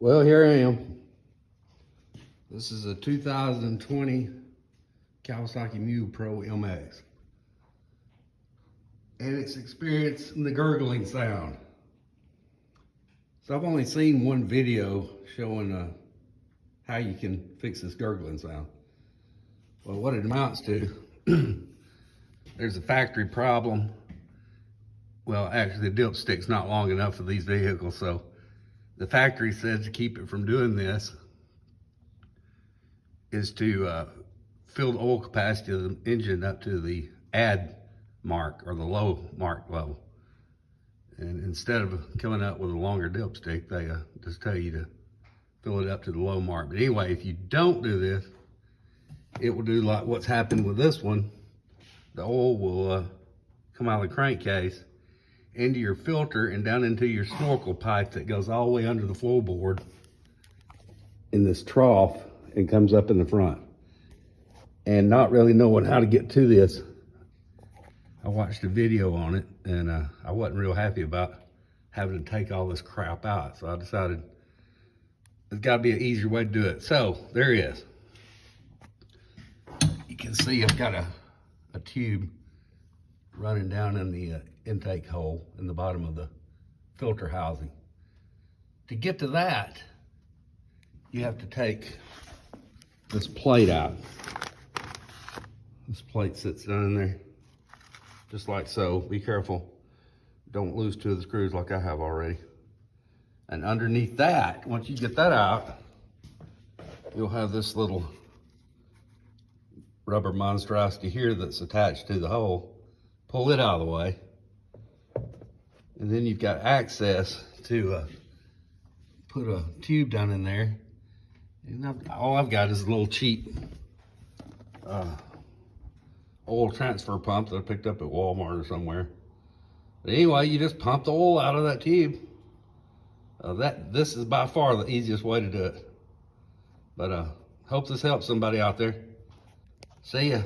Well, here I am. This is a 2020 Kawasaki Mule Pro MX. And it's experiencing the gurgling sound. So I've only seen one video showing how you can fix this gurgling sound. Well, what it amounts to, there's a factory problem. Well, actually the dipstick's not long enough for these vehicles, so the factory says to keep it from doing this is to fill the oil capacity of the engine up to the add mark or the low mark level. And instead of coming up with a longer dipstick, they just tell you to fill it up to the low mark. But anyway, if you don't do this, it will do like what's happened with this one. The oil will come out of the crankcase into your filter and down into your snorkel pipe that goes all the way under the floorboard in this trough and comes up in the front. And not really knowing how to get to this, I watched a video on it and I wasn't real happy about having to take all this crap out. So I decided there's gotta be an easier way to do it. So there it is. You can see I've got a tube running down in the intake hole in the bottom of the filter housing. To get to that, you have to take this plate out. This plate sits down in there, just like so. Be careful, don't lose two of the screws like I have already. And underneath that, once you get that out, you'll have this little rubber monstrosity here that's attached to the hole. Pull it out of the way. And then you've got access to put a tube down in there. And all I've got is a little cheap oil transfer pump that I picked up at Walmart or somewhere. But anyway, you just pump the oil out of that tube. This is by far the easiest way to do it. But hope this helps somebody out there. See ya.